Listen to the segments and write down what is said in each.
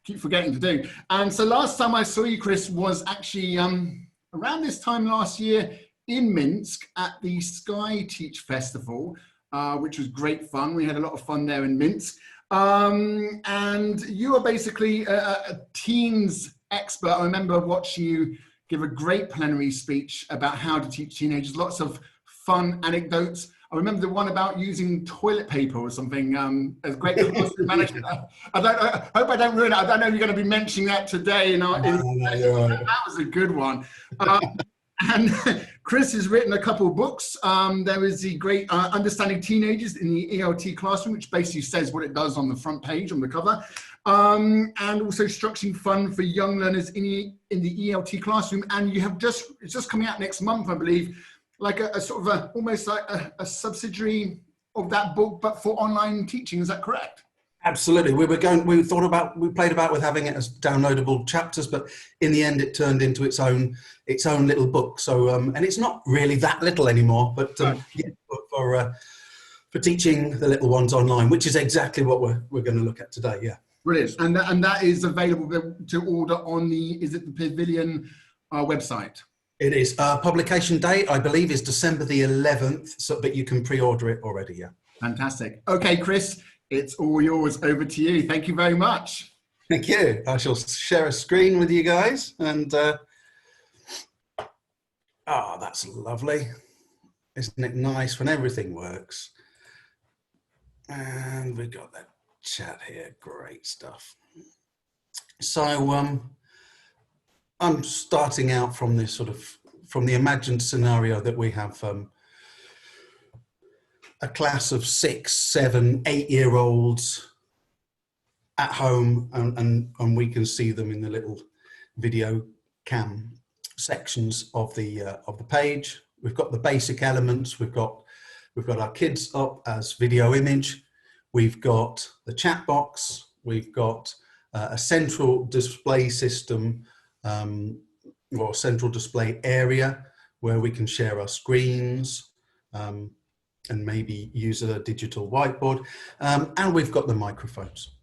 keep forgetting to do. And so last time I saw you, Chris, was actually around this time last year in Minsk at the Sky Teach Festival, which was great fun. We had a lot of fun there in Minsk. And you are basically a teens expert. I remember watching you give a great plenary speech about how to teach teenagers, lots of fun anecdotes. I remember the one about using toilet paper or something as great classroom management. I hope I don't ruin it. I don't know if you're going to be mentioning that today. No, that was a good one. And Chris has written a couple of books. There is the great Understanding Teenagers in the ELT Classroom, which basically says what it does on the front page, on the cover. And also Structuring Fun for Young Learners in the ELT Classroom. And you have it's just coming out next month, I believe, like a sort of almost like a subsidiary of that book, but for online teaching. Is that correct? Absolutely. We played about with having it as downloadable chapters, but in the end it turned into its own little book. So and it's not really that little anymore, but yeah, for teaching the little ones online, which is exactly what we're going to look at today. Yeah. Brilliant. And that is available to order on the Pavilion website? It is. Publication date, I believe, is December the 11th, so, but you can pre-order it already, yeah. Fantastic. Okay, Chris, it's all yours. Over to you. Thank you very much. Thank you. I shall share a screen with you guys. And, that's lovely. Isn't it nice when everything works? And we've got that chat here. Great stuff. So, I'm starting out from this from the imagined scenario that we have a class of 6, 7, 8-year-olds at home, and we can see them in the little video cam sections of the page. We've got the basic elements. We've got our kids up as video image. We've got the chat box. We've got a central display system, or central display area where we can share our screens and maybe use a digital whiteboard. And we've got the microphones.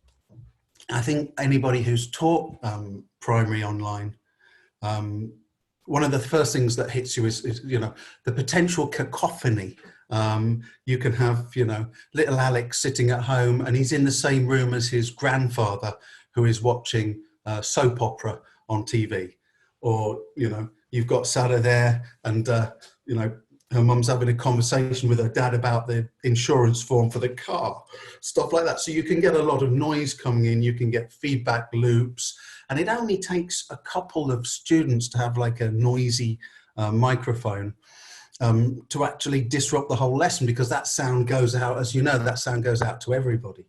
I think anybody who's taught primary online, one of the first things that hits you is the potential cacophony. You can have, little Alex sitting at home and he's in the same room as his grandfather who is watching soap opera on TV. Or, you've got Sarah there and, her mum's having a conversation with her dad about the insurance form for the car, stuff like that. So you can get a lot of noise coming in, you can get feedback loops, and it only takes a couple of students to have like a noisy microphone to actually disrupt the whole lesson, because that sound goes out, as you know, that sound goes out to everybody.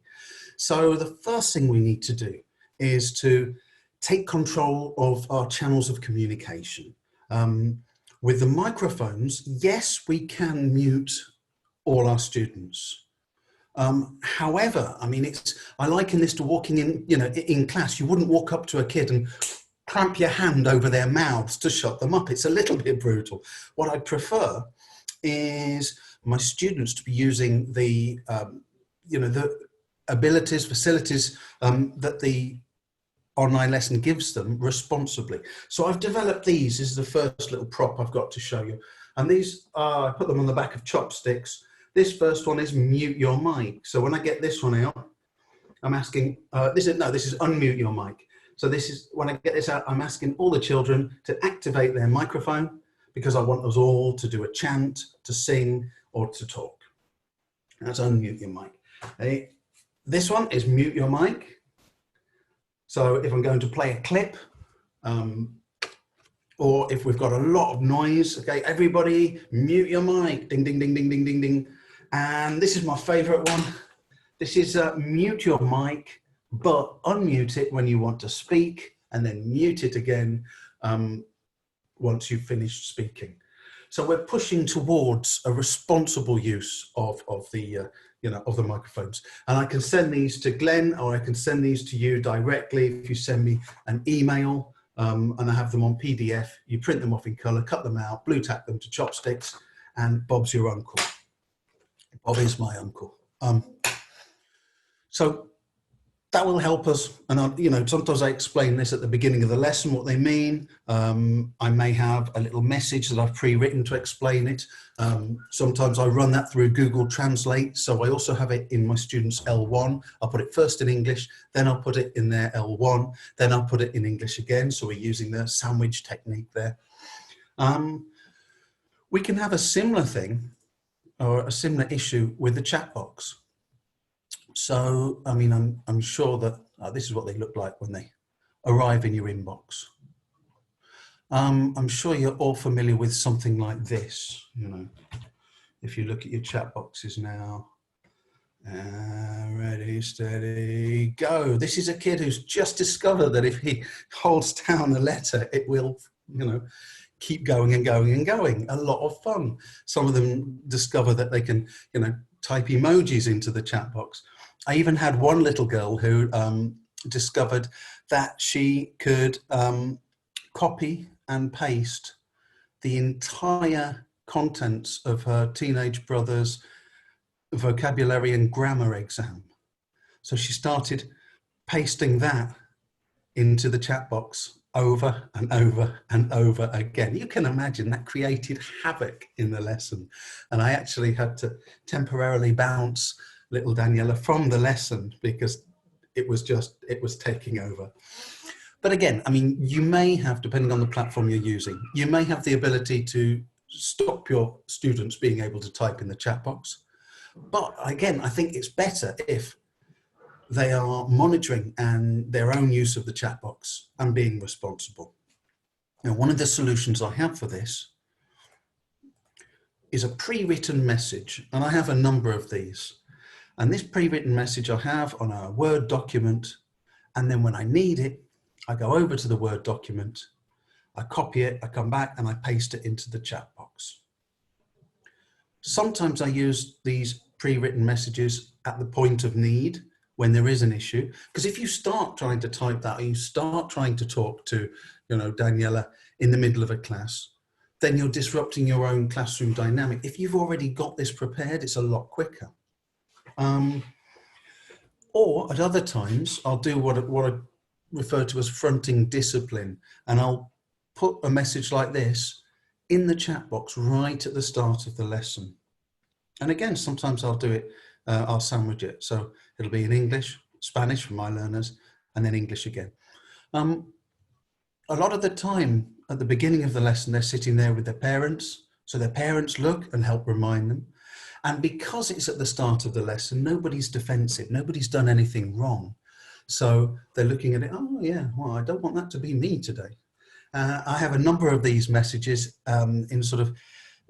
So the first thing we need to do is to take control of our channels of communication. With the microphones, yes, we can mute all our students. However, I liken this to walking in, in class. You wouldn't walk up to a kid and clamp your hand over their mouths to shut them up. It's a little bit brutal. What I prefer is my students to be using the, the abilities, facilities that the online lesson gives them responsibly. So I've developed these. This is the first little prop I've got to show you. And these are, I put them on the back of chopsticks. This first one is mute your mic. So when I get this one out, I'm asking, this is unmute your mic. So this is, when I get this out, I'm asking all the children to activate their microphone, because I want us all to do a chant, to sing, or to talk. That's unmute your mic. Okay. This one is mute your mic. So if I'm going to play a clip, or if we've got a lot of noise, okay, everybody mute your mic, ding, ding, ding, ding, ding, ding, ding. And this is my favorite one. This is mute your mic, but unmute it when you want to speak, and then mute it again once you've finished speaking. So we're pushing towards a responsible use of the microphones. And I can send these to Glenn, or I can send these to you directly if you send me an email, and I have them on PDF. You print them off in color, cut them out, blue tack them to chopsticks, and Bob's your uncle. Bob is my uncle. So that will help us. And you know, sometimes I explain this at the beginning of the lesson, what they mean. I may have a little message that I've pre-written to explain it. Sometimes I run that through Google Translate. So I also have it in my students' L1. I'll put it first in English, then I'll put it in their L1, then I'll put it in English again. So we're using the sandwich technique there. We can have a similar thing or a similar issue with the chat box. So, I mean, I'm sure that this is what they look like when they arrive in your inbox. I'm sure you're all familiar with something like this. You know, if you look at your chat boxes now, ready, steady, go. This is a kid who's just discovered that if he holds down a letter, it will, you know, keep going and going and going. A lot of fun. Some of them discover that they can, you know, type emojis into the chat box. I even had one little girl who discovered that she could copy and paste the entire contents of her teenage brother's vocabulary and grammar exam. So she started pasting that into the chat box over and over and over again. You can imagine that created havoc in the lesson. And I actually had to temporarily bounce little Daniela from the lesson because it was taking over. But again, I mean, you may have, depending on the platform you're using, you may have the ability to stop your students being able to type in the chat box. But again, I think it's better if they are monitoring and their own use of the chat box and being responsible. Now, one of the solutions I have for this is a pre-written message, and I have a number of these. And this pre-written message I have on a Word document, and then when I need it, I go over to the Word document, I copy it, I come back and I paste it into the chat box. Sometimes I use these pre-written messages at the point of need when there is an issue, because if you start trying to type that, or you start trying to talk to, you know, Daniela in the middle of a class, then you're disrupting your own classroom dynamic. If you've already got this prepared, it's a lot quicker. Or at other times, I'll do what I refer to as fronting discipline, and I'll put a message like this in the chat box right at the start of the lesson. And again, sometimes I'll do it, I'll sandwich it. So it'll be in English, Spanish for my learners, and then English again. A lot of the time at the beginning of the lesson, they're sitting there with their parents. So their parents look and help remind them. And because it's at the start of the lesson, nobody's defensive, nobody's done anything wrong. So they're looking at it, oh yeah, well, I don't want that to be me today. I have a number of these messages in sort of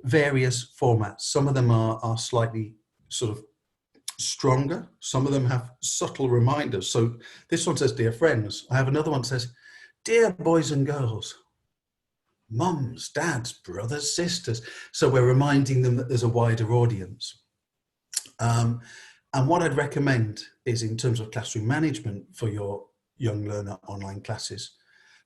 various formats. Some of them are slightly sort of stronger. Some of them have subtle reminders. So this one says, dear friends. I have another one that says, dear boys and girls, mums, dads, brothers, sisters. So we're reminding them that there's a wider audience. And what I'd recommend is, in terms of classroom management for your young learner online classes,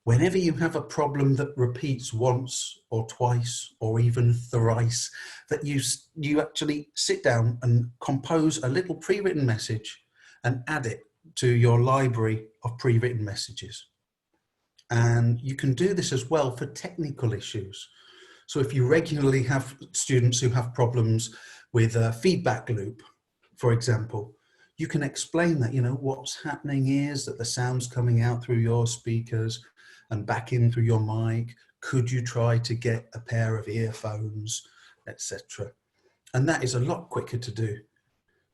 whenever you have a problem that repeats once or twice or even thrice, that you actually sit down and compose a little pre-written message and add it to your library of pre-written messages. And you can do this as well for technical issues. So if you regularly have students who have problems with a feedback loop, for example, you can explain that, you know, what's happening is that the sound's coming out through your speakers and back in through your mic. Could you try to get a pair of earphones, etc.? And that is a lot quicker to do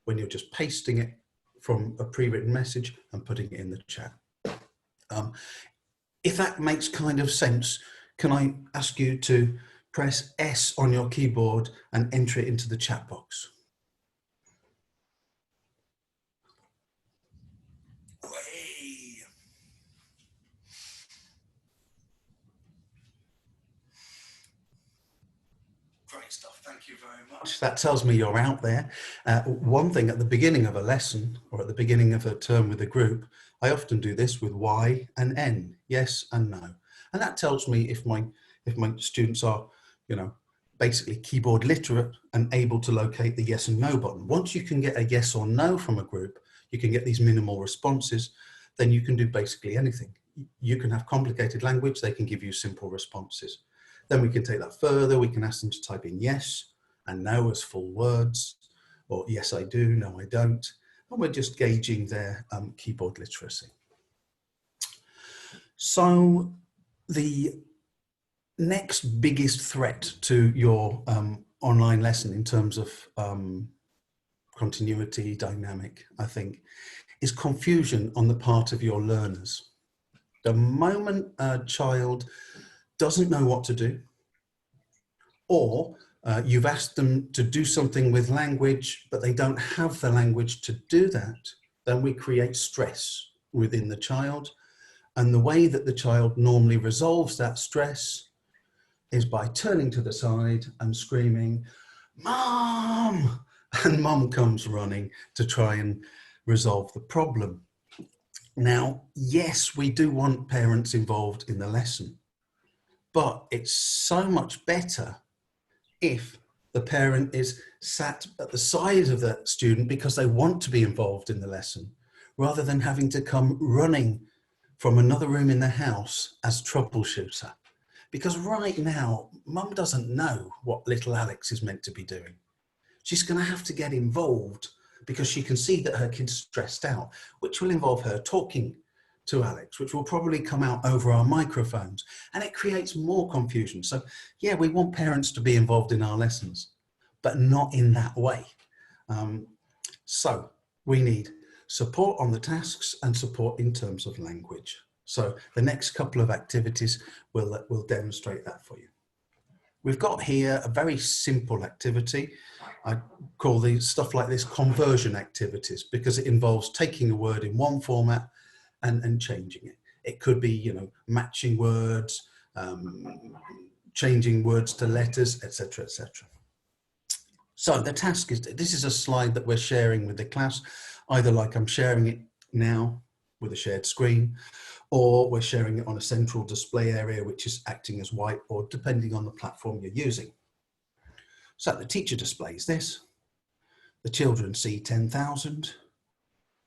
when you're just pasting it from a pre-written message and putting it in the chat. If that makes kind of sense, can I ask you to press S on your keyboard and enter it into the chat box? Great stuff, thank you very much. That tells me you're out there. One thing at the beginning of a lesson or at the beginning of a term with a group, I often do this with Y and N, yes and no. And that tells me if my students are, you know, basically keyboard literate and able to locate the yes and no button. Once you can get a yes or no from a group, you can get these minimal responses, then you can do basically anything. You can have complicated language, they can give you simple responses. Then we can take that further, we can ask them to type in yes and no as full words, or yes I do, no I don't, and we're just gauging their keyboard literacy. So the next biggest threat to your online lesson in terms of continuity, dynamic, I think, is confusion on the part of your learners. The moment a child doesn't know what to do, or you've asked them to do something with language, but they don't have the language to do that, then we create stress within the child. And the way that the child normally resolves that stress is by turning to the side and screaming, "Mom!" And mom comes running to try and resolve the problem. Now, yes, we do want parents involved in the lesson, but it's so much better if the parent is sat at the side of the student because they want to be involved in the lesson, rather than having to come running from another room in the house as troubleshooter. Because right now, mum doesn't know what little Alex is meant to be doing. She's going to have to get involved because she can see that her kid's stressed out, which will involve her talking to Alex, which will probably come out over our microphones, and it creates more confusion. So yeah, we want parents to be involved in our lessons, but not in that way. So we need support on the tasks and support in terms of language. So the next couple of activities will demonstrate that for you. We've got here a very simple activity. I call these stuff like this conversion activities because it involves taking a word in one format and changing it. It could be, you know, matching words, changing words to letters, etc., etc. So the task is, this is a slide that we're sharing with the class, either like I'm sharing it now with a shared screen, or we're sharing it on a central display area, which is acting as whiteboard, depending on the platform you're using. So the teacher displays this, the children see 10,000,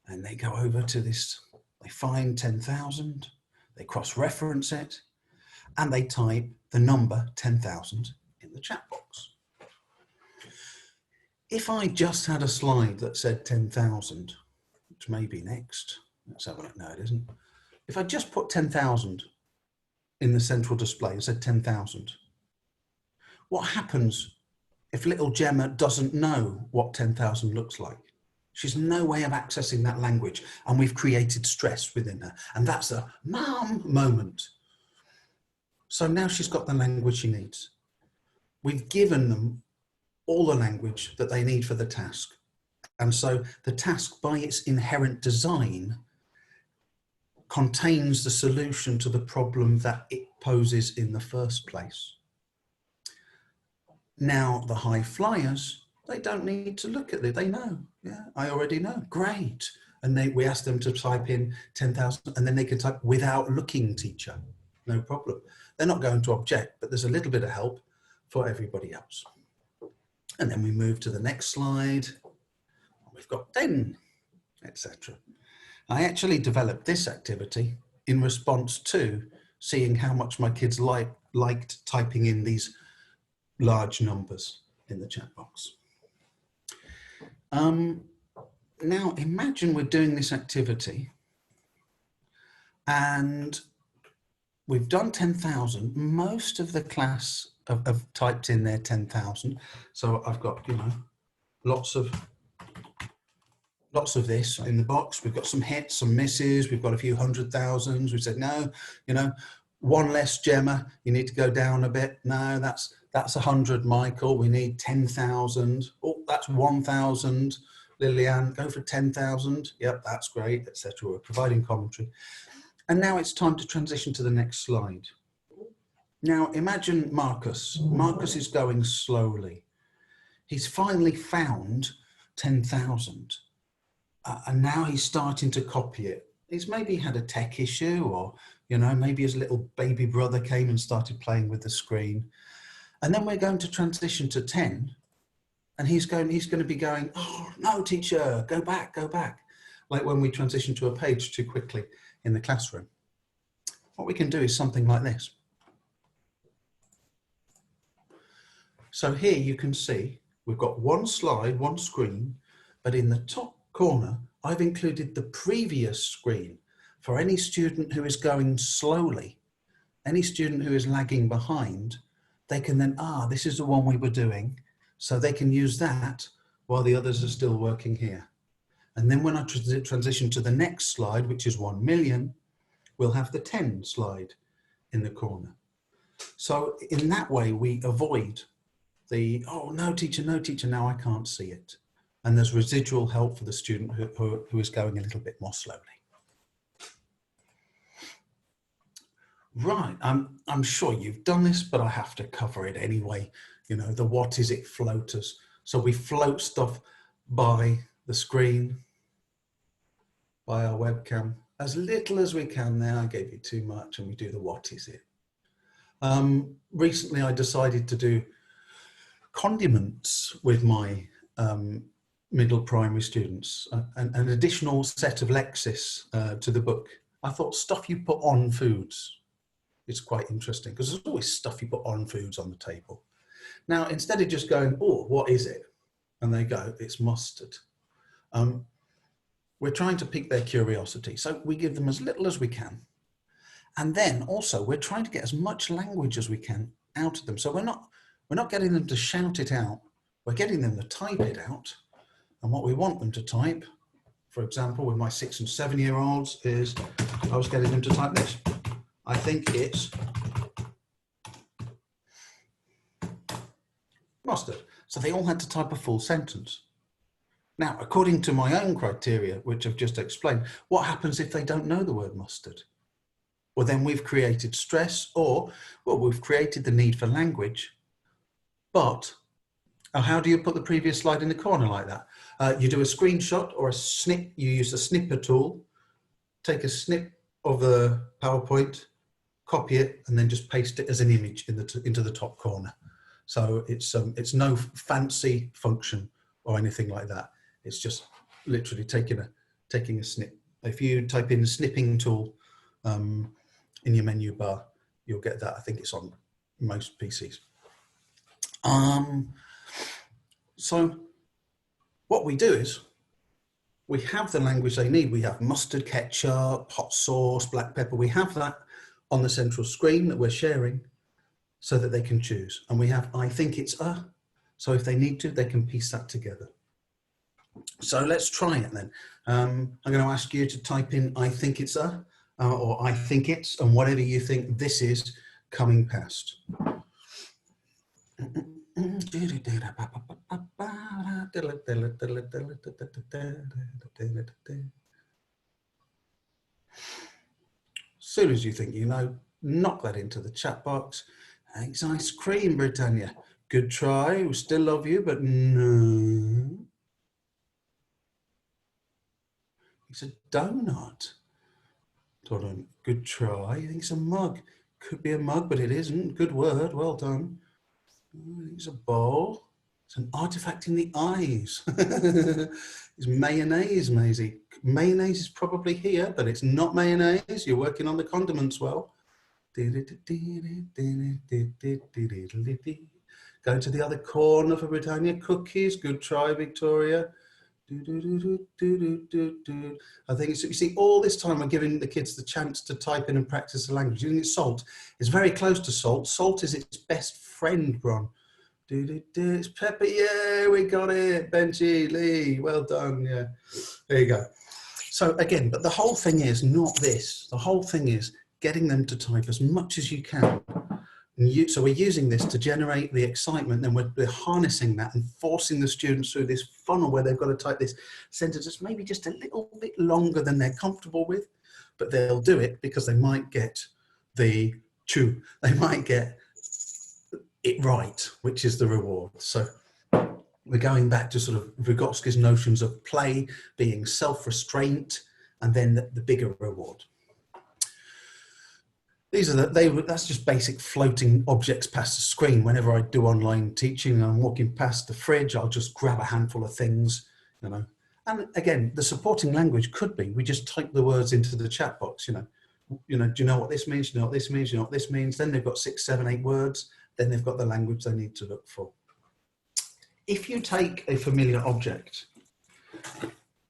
and they go over to this, they find 10,000, they cross-reference it, and they type the number 10,000 in the chat box. If I just had a slide that said 10,000, which may be next, let's have a look, no it isn't. If I just put 10,000 in the central display and said 10,000, what happens if little Gemma doesn't know what 10,000 looks like? She's no way of accessing that language, and we've created stress within her, and that's a mom moment. So now she's got the language she needs. We've given them all the language that they need for the task. And so the task, by its inherent design, contains the solution to the problem that it poses in the first place. Now, the high flyers, they don't need to look at it. They know, yeah, I already know, great. And we ask them to type in 10,000, and then they can type without looking, teacher, no problem. They're not going to object, but there's a little bit of help for everybody else. And then we move to the next slide. We've got then, etc. I actually developed this activity in response to seeing how much my kids liked typing in these large numbers in the chat box. Now imagine we're doing this activity and we've done 10,000. Most of the class have typed in their 10,000. So I've got, you know, lots of this in the box. We've got some hits, some misses. We've got a few 100,000s. We said, no, you know, one less, Gemma. You need to go down a bit. No, that's 100, Michael. We need 10,000. Oh, that's 1,000. Lillian, go for 10,000. Yep, that's great, etc. We're providing commentary. And now it's time to transition to the next slide. Now imagine Marcus. Marcus is going slowly. He's finally found 10,000. And now he's starting to copy it. He's maybe had a tech issue, or, you know, maybe his little baby brother came and started playing with the screen. And then we're going to transition to 10. And he's going to be going, oh, no, teacher, go back, go back. like when we transition to a page too quickly in the classroom. What we can do is something like this. So here you can see we've got one slide, one screen, but in the top corner, I've included the previous screen for any student who is going slowly, any student who is lagging behind. They can then, this is the one we were doing. So they can use that while the others are still working here. And then when I transition to the next slide, which is 1 million, we'll have the 10 slide in the corner. So in that way, we avoid the, oh, no teacher, now I can't see it. And there's residual help for the student who is going a little bit more slowly. Right, I'm sure you've done this, but I have to cover it anyway. You know, the what is it floaters. So we float stuff by the screen, by our webcam, as little as we can there. I gave you too much, and we do the what is it. Recently, I decided to do condiments with my middle primary students, an additional set of lexis to the book. I thought stuff you put on foods is quite interesting, because there's always stuff you put on foods on the table. Now, instead of just going, oh, what is it? And they go, it's mustard. We're trying to pique their curiosity. So we give them as little as we can. And then also we're trying to get as much language as we can out of them. So we're not getting them to shout it out. We're getting them to type it out. And what we want them to type, for example, with my 6 and 7 year olds, is I was getting them to type this. I think it's mustard. So they all had to type a full sentence. Now, according to my own criteria, which I've just explained, what happens if they don't know the word mustard? Well, then we've created stress, or, well, we've created the need for language. But how do you put the previous slide in the corner like that? You do a screenshot or a snip. You use the snipper tool, take a snip of the PowerPoint, copy it, and then just paste it as an image into the top corner. So it's no fancy function or anything like that. It's just literally taking a snip. If you type in the snipping tool in your menu bar, you'll get that. I think it's on most PCs. So what we do is we have the language they need. We have mustard, ketchup, hot sauce, black pepper. We have that on the central screen that we're sharing so that they can choose. And we have, I think it's a, so if they need to, they can piece that together. So let's try it then. I'm going to ask you to type in, I think it's a, or I think it's, and whatever you think this is coming past. As soon as you think you know, knock that into the chat box. Thanks, ice cream, Britannia. Good try. We still love you, but no. It's a donut. Toruń, good try. I think it's a mug. Could be a mug, but it isn't. Good word. Well done. I think it's a bowl. It's an artifact in the eyes. It's mayonnaise, Maisie. Mayonnaise is probably here, but it's not mayonnaise. You're working on the condiments well. Go to the other corner for Britannia. Cookies. Good try, Victoria. I think it's, you see, all this time we're giving the kids the chance to type in and practice the language. Using salt is very close to salt. Salt is its best friend, Bron. It's pepper. Yeah, we got it. Benji, Lee, well done. Yeah, there you go. So again, but the whole thing is not this. The whole thing is getting them to type as much as you can. And so we're using this to generate the excitement, and we're harnessing that and forcing the students through this funnel where they've got to type this sentence that's maybe just a little bit longer than they're comfortable with, but they'll do it because they might get the chew. They might get it right, which is the reward. So we're going back to sort of Vygotsky's notions of play being self-restraint and then the bigger reward. These are that's just basic floating objects past the screen. Whenever I do online teaching and I'm walking past the fridge, I'll just grab a handful of things, you know, And again, the supporting language could be, we just type the words into the chat box, do you know what this means? Do you know what this means? Do you know what this means? Then they've got 6, 7, 8 words. Then they've got the language they need to look for. If you take a familiar object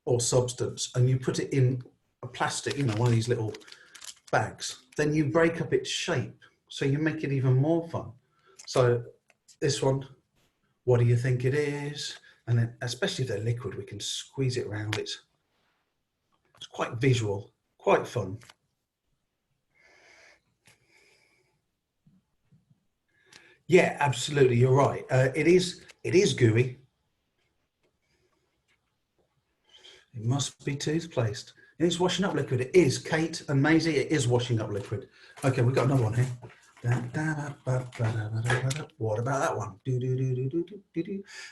or substance and you put it in a plastic, one of these little bags, then you break up its shape. So you make it even more fun. So this one, what do you think it is? And then, especially if they're liquid, we can squeeze it around. It's quite visual, quite fun. Yeah, absolutely. You're right. It is gooey. It must be toothpaste. It's washing up liquid. It is, Kate and Maisie. It is washing up liquid. Okay, we've got another one here. What about that one?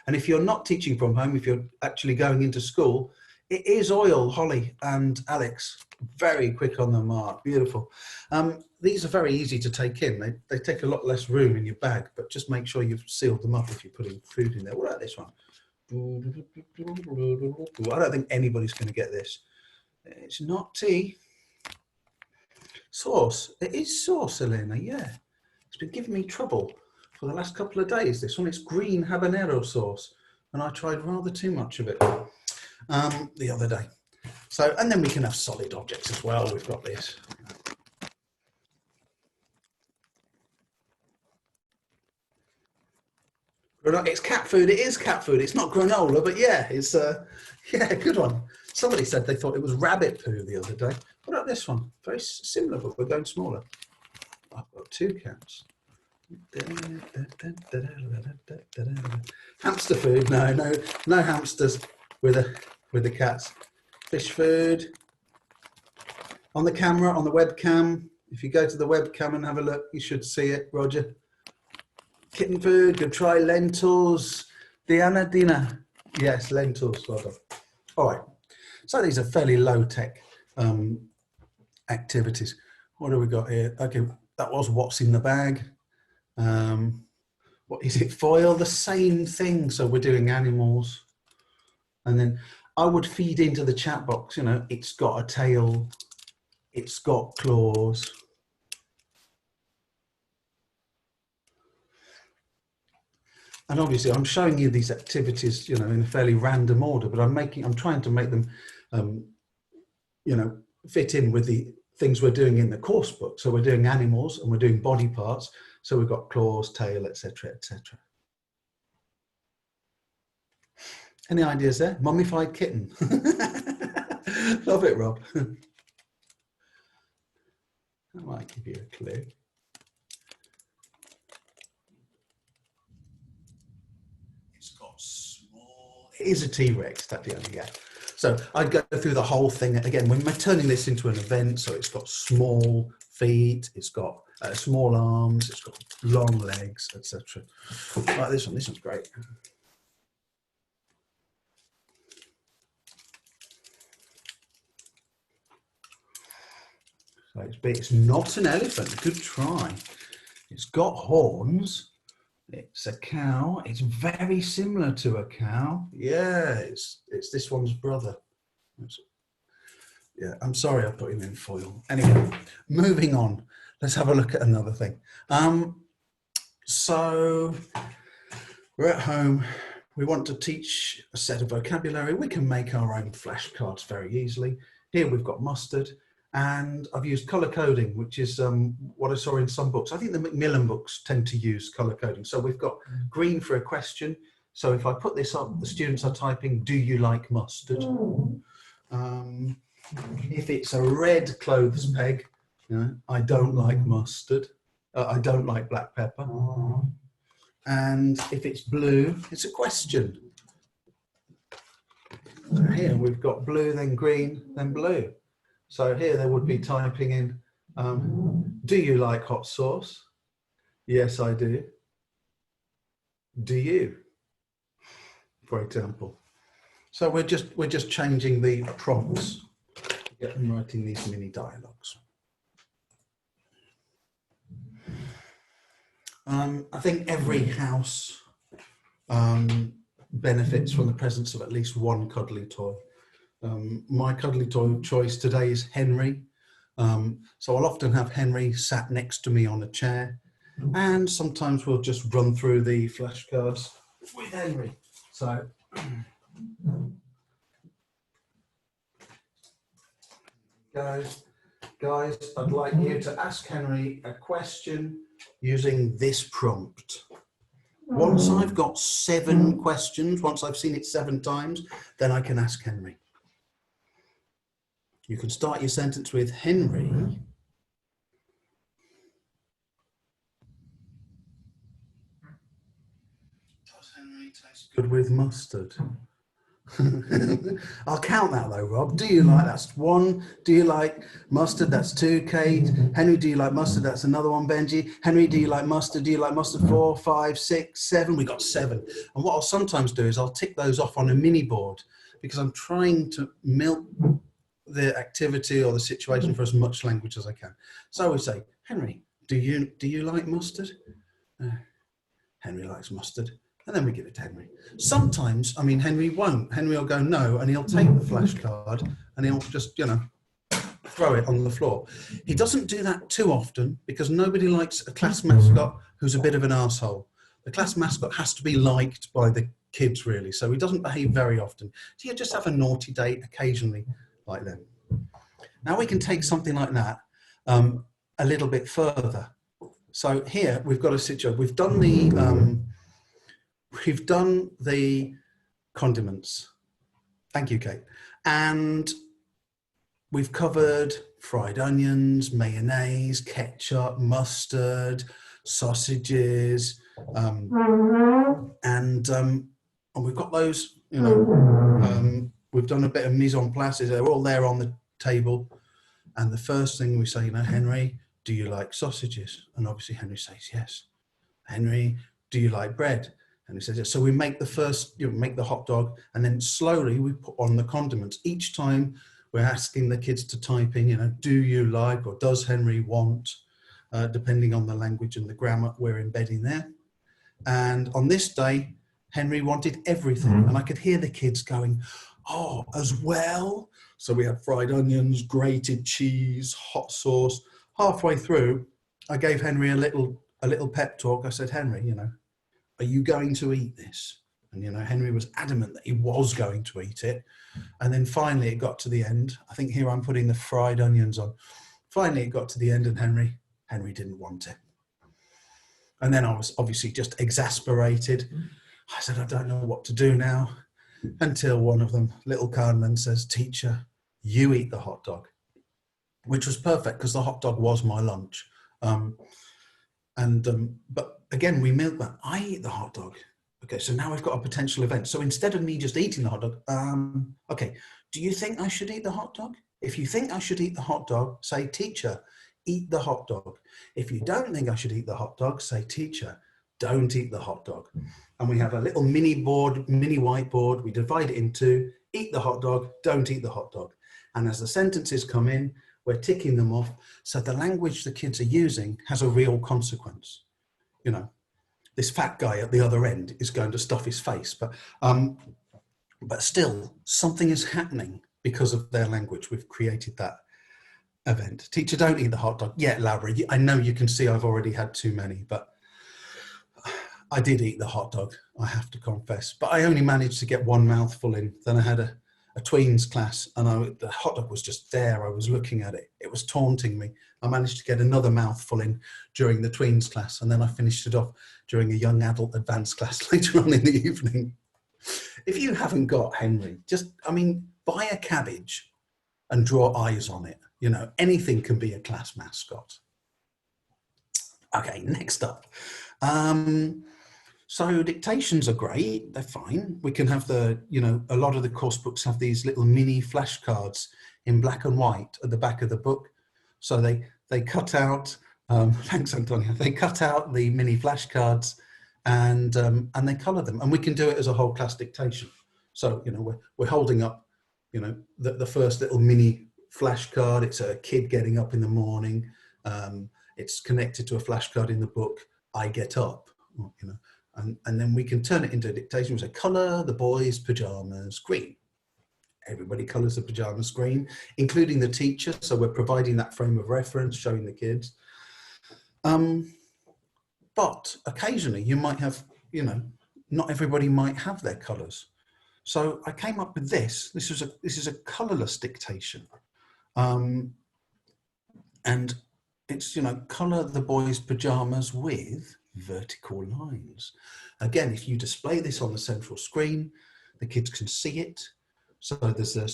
And if you're not teaching from home, if you're actually going into school, it is oil. Holly and Alex, very quick on the mark. Beautiful. These are very easy to take in. They take a lot less room in your bag, but just make sure you've sealed them up if you're putting food in there. What about this one? I don't think anybody's going to get this. It's not tea. Sauce. It is sauce, Elena. Yeah. It's been giving me trouble for the last couple of days. This one, it's green habanero sauce. And I tried rather too much of it the other day. So, and then we can have solid objects as well. We've got this. It's cat food. It is cat food. It's not granola, but yeah, it's yeah, good one. Somebody said they thought it was rabbit poo the other day. What about this one? Very similar, but we're going smaller. I've got 2 cats. Hamster food? No hamsters with the cats. Fish food. On the camera, on the webcam. If you go to the webcam and have a look, you should see it, Roger. Kitten food, good try. Lentils. Diana, Dina. Yes, lentils. Well done. All right. So these are fairly low-tech activities. What do we got here? Okay, that was what's in the bag. What is it? Foil, the same thing. So we're doing animals. And then I would feed into the chat box, it's got a tail, it's got claws. And obviously I'm showing you these activities, in a fairly random order, but I'm trying to make them, fit in with the things we're doing in the course book. So we're doing animals and we're doing body parts. So we've got claws, tail, etc., etc. Any ideas there? Mummified kitten. Love it, Rob. I might give you a clue. It's got small. It is a T-Rex, Tatiana, yeah. So I'd go through the whole thing again. When we're turning this into an event, so it's got small feet, it's got small arms, it's got long legs, etc. Like this one. This one's great. So it's not an elephant. Good try. It's got horns. It's a cow. It's very similar to a cow. Yeah, it's this one's brother. Yeah, I'm sorry I put him in foil. Anyway, moving on. Let's have a look at another thing. So we're at home. We want to teach a set of vocabulary. We can make our own flashcards very easily. Here we've got mustard. And I've used colour coding, which is what I saw in some books. I think the Macmillan books tend to use colour coding. So we've got green for a question. So if I put this up, the students are typing, do you like mustard? If it's a red clothes peg, I don't like mustard. I don't like black pepper. And if it's blue, it's a question. So here we've got blue, then green, then blue. So here they would be typing in, do you like hot sauce? Yes, I do. Do you? For example. So we're just changing the prompts to get them writing these mini dialogues. I think every house benefits from the presence of at least one cuddly toy. My cuddly toy choice today is Henry. So I'll often have Henry sat next to me on a chair, and sometimes we'll just run through the flashcards with Henry. So guys, I'd like you to ask Henry a question using this prompt. Once I've got 7 questions, once I've seen it 7 times, then I can ask Henry. You can start your sentence with Henry. Does Henry taste good with mustard? I'll count that though, Rob. Do you like, that's 1. Do you like mustard? That's 2. Kate. Henry, do you like mustard? That's another 1. Benji. Henry, do you like mustard? Do you like mustard? 4, 5, 6, 7. We got 7. And what I'll sometimes do is I'll tick those off on a mini board because I'm trying to milk the activity or the situation for as much language as I can. So we say, Henry, do you like mustard? Henry likes mustard. And then we give it to Henry. Sometimes, I mean, Henry won't. Henry will go no, and he'll take the flashcard and he'll just, you know, throw it on the floor. He doesn't do that too often because nobody likes a class mascot who's a bit of an arsehole. The class mascot has to be liked by the kids, really. So he doesn't behave very often. So you just have a naughty day occasionally like that. Now we can take something like that a little bit further. So here we've got a situation. We've done the condiments. Thank you, Kate. And we've covered fried onions, mayonnaise, ketchup, mustard, sausages, and we've got those, you know, we've done a bit of mise en place. They're all there on the table. And the first thing we say, you know, Henry, do you like sausages? And obviously Henry says yes. Henry, do you like bread? And he says yes. So we make the first, you know, make the hot dog, and then slowly we put on the condiments. Each time we're asking the kids to type in, you know, do you like or does Henry want, depending on the language and the grammar we're embedding there. And on this day, Henry wanted everything. And I could hear the kids going, oh, as well. So we had fried onions, grated cheese, hot sauce. Halfway through, I gave Henry a little pep talk. I said, Henry, you know, are you going to eat this? And, you know, Henry was adamant that he was going to eat it. And then finally it got to the end. I think here I'm putting the fried onions on. Finally it got to the end and Henry didn't want it. And then I was obviously just exasperated. I said, I don't know what to do now. Until one of them, little Carmen, says, teacher, you eat the hot dog, which was perfect because the hot dog was my lunch. But again, we milk that. I eat the hot dog. Okay, so now we've got a potential event. So instead of me just eating the hot dog, okay, do you think I should eat the hot dog? If you think I should eat the hot dog, say, teacher, eat the hot dog. If you don't think I should eat the hot dog, say, teacher, don't eat the hot dog. And we have a little mini whiteboard. We divide it into eat the hot dog, don't eat the hot dog. And as the sentences come in, we're ticking them off. So the language the kids are using has a real consequence. You know, this fat guy at the other end is going to stuff his face, but still something is happening because of their language. We've created that event. Teacher, don't eat the hot dog. Yeah, Laura, I know you can see I've already had too many, but I did eat the hot dog, I have to confess, but I only managed to get 1 mouthful in. Then I had a tweens class and the hot dog was just there. I was looking at it. It was taunting me. I managed to get another mouthful in during the tweens class, and then I finished it off during a young adult advanced class later on in the evening. If you haven't got Henry, buy a cabbage and draw eyes on it. You know, anything can be a class mascot. Okay, next up. So dictations are great, they're fine. We can have a lot of the course books have these little mini flashcards in black and white at the back of the book. So they cut out, thanks Antonia, they cut out the mini flashcards and they colour them. And we can do it as a whole class dictation. So, you know, we're holding up, you know, the first little mini flashcard. It's a kid getting up in the morning. It's connected to a flashcard in the book, I get up, you know. And then we can turn it into a dictation. We say, colour the boys' pyjamas green. everybody colours the pyjama screen, including the teacher. So we're providing that frame of reference, showing the kids. But occasionally you might have, you know, not everybody might have their colours. So I came up with this. This is a colourless dictation. And it's, you know, colour the boys' pyjamas with vertical lines. Again, if you display this on the central screen, the kids can see it. So there's a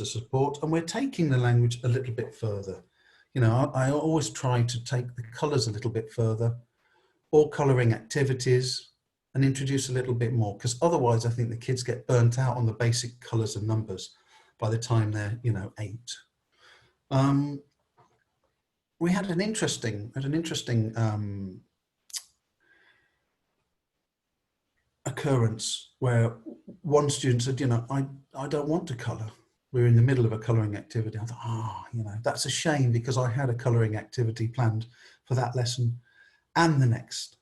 support, and we're taking the language a little bit further. You know, I always try to take the colours a little bit further, or colouring activities, and introduce a little bit more, because otherwise I think the kids get burnt out on the basic colours and numbers by the time they're, you know, 8. We had an interesting occurrence where one student said, you know, I don't want to colour. We were in the middle of a colouring activity. I thought, you know, that's a shame, because I had a colouring activity planned for that lesson and the next.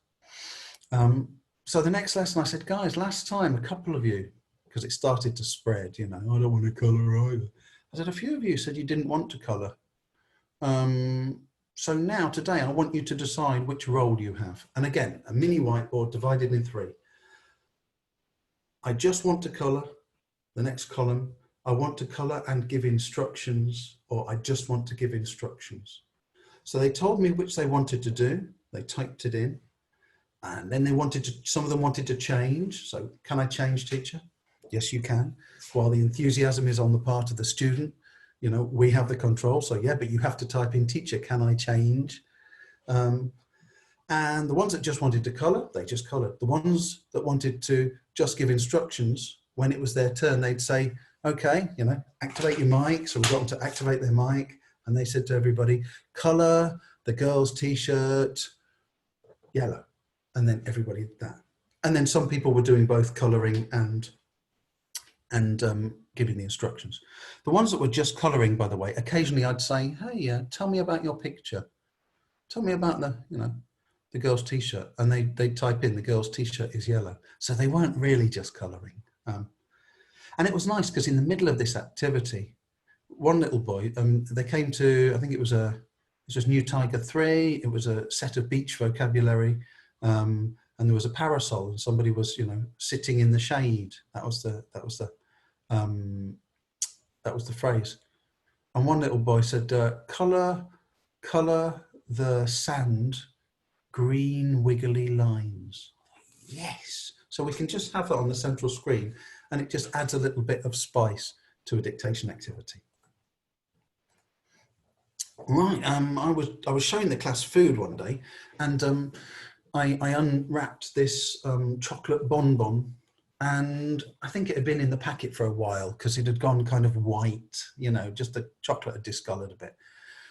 So the next lesson I said, guys, last time a couple of you, because it started to spread, you know, I don't want to colour either. I said, a few of you said you didn't want to colour. So now today I want you to decide which role you have. And again, a mini whiteboard divided in 3. I just want to colour. The next column, I want to colour and give instructions, or I just want to give instructions. So they told me which they wanted to do. They typed it in, and then they wanted to, some of them wanted to change. So, can I change, teacher? Yes, you can. While the enthusiasm is on the part of the student, you know, we have the control. So yeah, but you have to type in, teacher, can I change? And the ones that just wanted to colour, they just coloured. The ones that wanted to just give instructions, when it was their turn, they'd say, okay, you know, activate your mic. So we got them to activate their mic, and they said to everybody, colour the girl's t-shirt yellow. And then everybody did that. And then some people were doing both colouring and giving the instructions. The ones that were just colouring, by the way, occasionally I'd say, hey, tell me about your picture. Tell me about the, you know, the girl's t-shirt. And they type in, the girl's t-shirt is yellow. So they weren't really just colouring. And it was nice, because in the middle of this activity, one little boy, they came to, I think it was New Tiger 3. It was a set of beach vocabulary. And there was a parasol, and somebody was, you know, sitting in the shade. That was the phrase. And one little boy said, colour the sand green wiggly lines. Yes. So we can just have that on the central screen, and it just adds a little bit of spice to a dictation activity. Right. I was showing the class food one day, and I unwrapped this chocolate bonbon, and I think it had been in the packet for a while, because it had gone kind of white, you know, just the chocolate had discoloured a bit.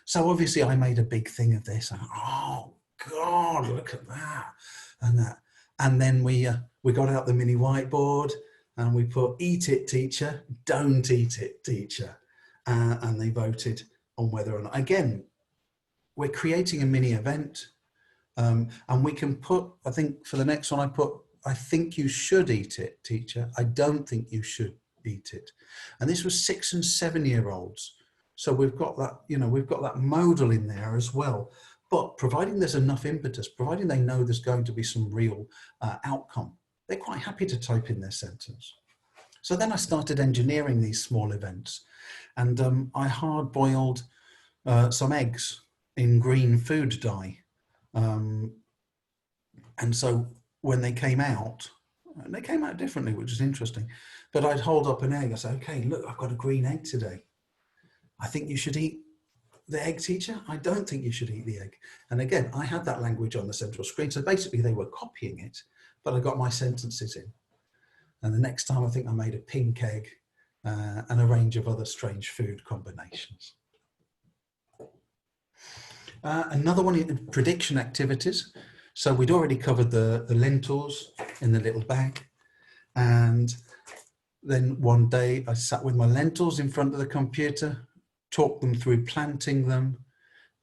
So obviously I made a big thing of this. And, oh God, look at that and that. And then we got out the mini whiteboard, and we put, eat it, teacher, don't eat it, teacher. And they voted on whether or not, again, we're creating a mini event. And we can put, I think for the next one I put, I think you should eat it, teacher. I don't think you should eat it. And this was 6 and 7-year-olds. So we've got that, you know, we've got that modal in there as well. But providing there's enough impetus, providing they know there's going to be some real outcome, they're quite happy to type in their sentence. So then I started engineering these small events, and I hard-boiled some eggs in green food dye. And so when they came out differently, which is interesting. But I'd hold up an egg. I say, okay, look, I've got a green egg today. I think you should eat the egg, teacher. I don't think you should eat the egg. And again, I had that language on the central screen. So basically they were copying it, but I got my sentences in. And the next time I think I made a pink egg and a range of other strange food combinations. Another one is prediction activities. So we'd already covered the lentils in the little bag. And then one day I sat with my lentils in front of the computer, talked them through planting them.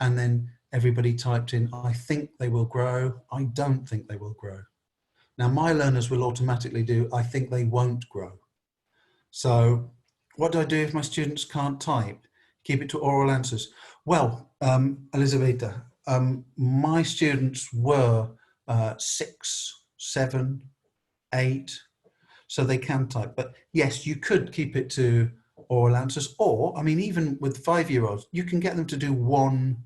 And then everybody typed in, I think they will grow. I don't think they will grow. Now my learners will automatically do, I think they won't grow. So What do I do if my students can't type? Keep it to oral answers. Well, Elisabetta, my students were 6, 7, 8, so they can type. But yes, you could keep it to oral answers, or, I mean, even with 5-year-olds, you can get them to do one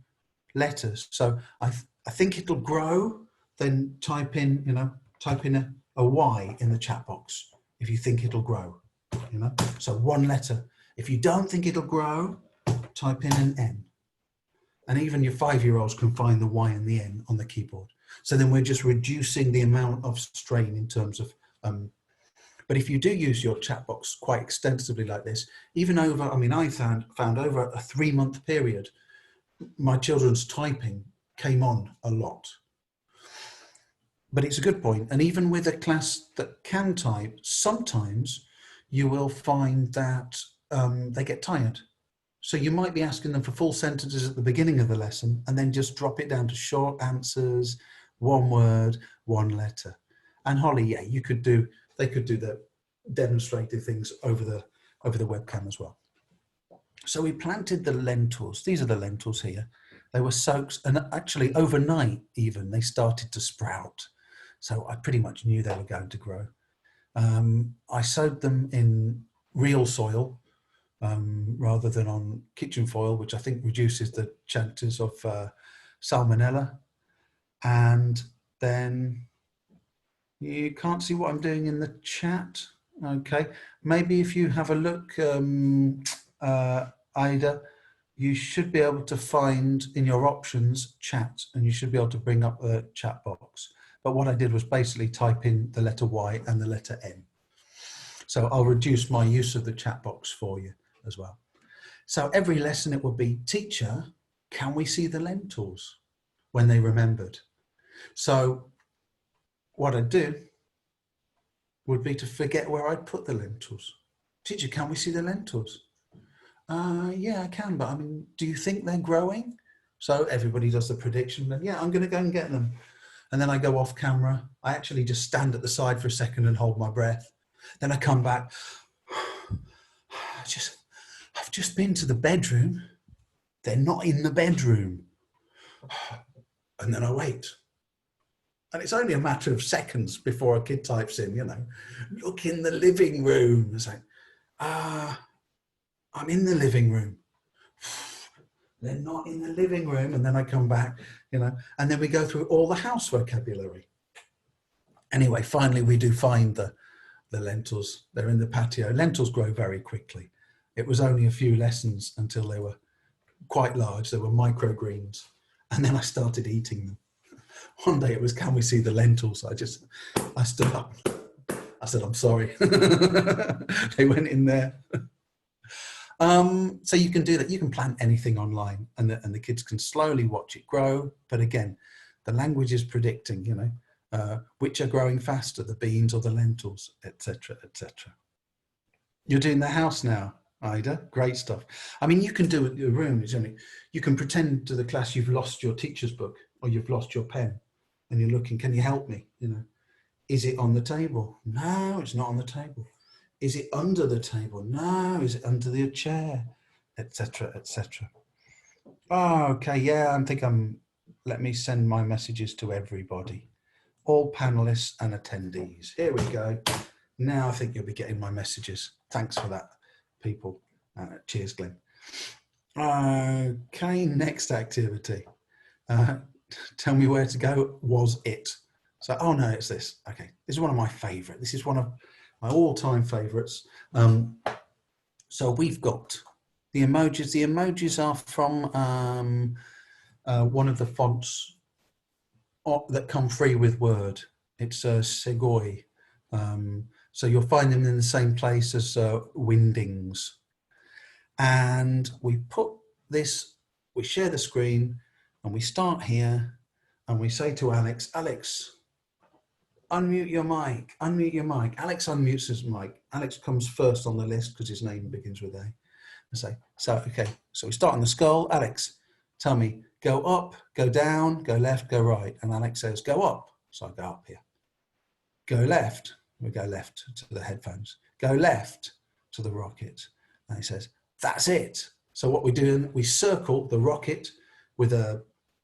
letter. So I think it'll grow, then type in, type in a Y in the chat box if you think it'll grow, So one letter. If you don't think it'll grow, type in an N. And even your 5-year-olds can find the Y and the N on the keyboard. So then we're just reducing the amount of strain in terms of, but if you do use your chat box quite extensively like this, even over, I mean, I found over a 3-month period, my children's typing came on a lot. But it's a good point. And even with a class that can type, sometimes you will find that they get tired. So you might be asking them for full sentences at the beginning of the lesson and then just drop it down to short answers, one word, one letter. And Holly, yeah, they could do the demonstrating things over the webcam as well. So we planted the lentils. These are the lentils here. They were soaked, and actually overnight even, they started to sprout. So I pretty much knew they were going to grow. I sowed them in real soil rather than on kitchen foil, which I think reduces the chances of salmonella. And then you can't see what I'm doing in the chat. Okay, maybe if you have a look, Ida, you should be able to find in your options chat, and you should be able to bring up the chat box. But what I did was basically type in the letter Y and the letter N. So I'll reduce my use of the chat box for you as well. So every lesson it would be, teacher, can we see the lentils? When they remembered. So what I'd do would be to forget where I'd put the lentils. Teacher, can we see the lentils? Yeah, I can, but I mean, do you think they're growing? So everybody does the prediction, and yeah, I'm going to go and get them. And then I go off camera. I actually just stand at the side for a second and hold my breath. Then I come back. I've just been to the bedroom. They're not in the bedroom. And then I wait. And it's only a matter of seconds before a kid types in, look in the living room. It's like, I'm in the living room. They're not in the living room. And then I come back, and then we go through all the house vocabulary. Anyway, finally, we do find the lentils. They're in the patio. Lentils grow very quickly. It was only a few lessons until they were quite large. They were microgreens. And then I started eating them. One day it was, can we see the lentils? I stood up. I said, I'm sorry. They went in there. So you can do that. You can plant anything online, and the kids can slowly watch it grow. But again, the language is predicting, which are growing faster, the beans or the lentils, etc., etc. You're doing the house now, Ida. Great stuff. I mean, you can do it in your room. You can pretend to the class you've lost your teacher's book or you've lost your pen, and you're looking, can you help me? Is it on the table? No, it's not on the table. Is it under the table? No, is it under the chair? Etc., etc. Oh, okay, yeah, let me send my messages to everybody. All panelists and attendees. Here we go. Now I think you'll be getting my messages. Thanks for that, people. Cheers, Glenn. Okay, next activity. Tell me where to go. Was it? So, oh no, it's this. Okay, this is one of my favorite. This is one of my all-time favorites. So we've got the emojis. The emojis are from one of the fonts that come free with Word. It's Segoi. So you'll find them in the same place as Wingdings. And we put this, we share the screen, and we start here, and we say to Alex, Alex, unmute your mic, unmute your mic. Alex unmutes his mic. Alex comes first on the list because his name begins with A. I say, okay, so we start on the skull. Alex, tell me, go up, go down, go left, go right. And Alex says, go up. So I go up here. Go left. We go left to the headphones. Go left to the rocket. And he says, that's it. So what we do, we circle the rocket with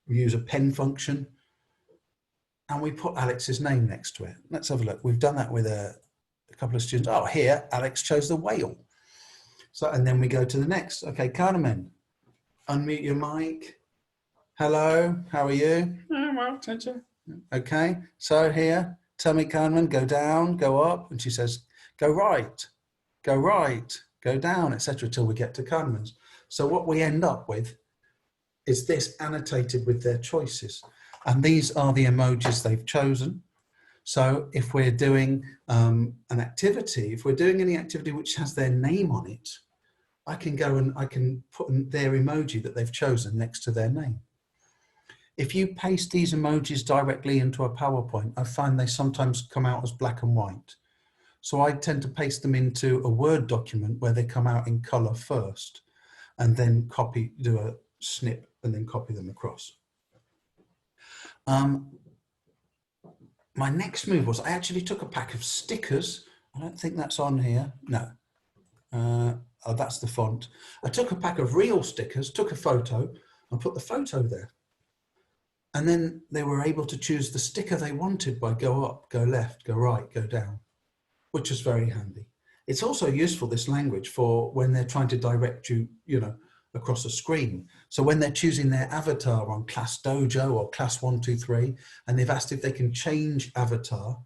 we use a pen function, and we put Alex's name next to it. Let's have a look. We've done that with a couple of students. Oh, here, Alex chose the whale. So, and then we go to the next. Okay, Carmen, unmute your mic. Hello, how are you? Oh, well, teacher. Okay, so here, tell me, Carmen, go down, go up. And she says, go right, go down, etc. till we get to Carmen's. So what we end up with is this annotated with their choices. And these are the emojis they've chosen. So if we're doing an activity, if we're doing any activity which has their name on it, I can go and I can put their emoji that they've chosen next to their name. If you paste these emojis directly into a PowerPoint, I find they sometimes come out as black and white. So I tend to paste them into a Word document where they come out in color first, and then do a snip and then copy them across. My next move was I actually took a pack of stickers. I don't think that's on here. No. Oh, that's the font. I took a pack of real stickers, took a photo and put the photo there. And then they were able to choose the sticker they wanted by go up, go left, go right, go down, which was very handy. It's also useful, this language, for when they're trying to direct you, across a screen. So when they're choosing their avatar on Class Dojo or Class 123, and they've asked if they can change avatar,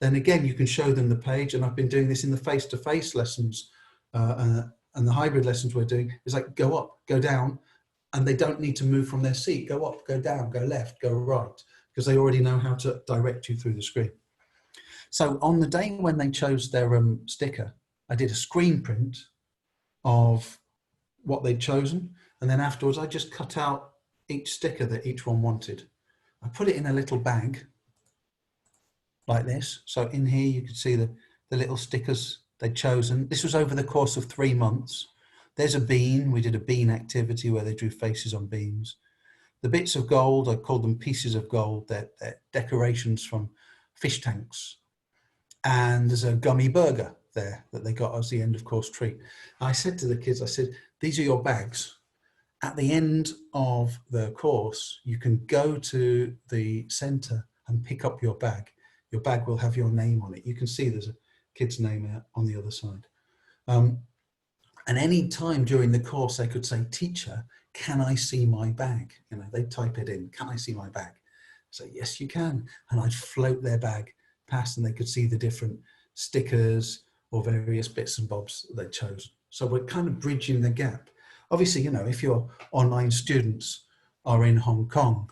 then again, you can show them the page. And I've been doing this in the face-to-face lessons and the hybrid lessons we're doing. It's like go up, go down, and they don't need to move from their seat. Go up, go down, go left, go right, because they already know how to direct you through the screen. So on the day when they chose their sticker, I did a screen print of what they'd chosen. And then afterwards, I just cut out each sticker that each one wanted. I put it in a little bag like this. So in here, you can see the little stickers they'd chosen. This was over the course of 3 months. There's a bean. We did a bean activity where they drew faces on beans. The bits of gold, I called them pieces of gold. They're decorations from fish tanks. And there's a gummy burger there that they got as the end of course treat. I said to the kids, I said, these are your bags. At the end of the course, you can go to the center and pick up your bag. Your bag will have your name on it. You can see there's a kid's name on the other side. And any time during the course, they could say, teacher, can I see my bag? They type it in, can I see my bag? So yes, you can. And I'd float their bag past and they could see the different stickers or various bits and bobs they chose. So we're kind of bridging the gap. Obviously, if your online students are in Hong Kong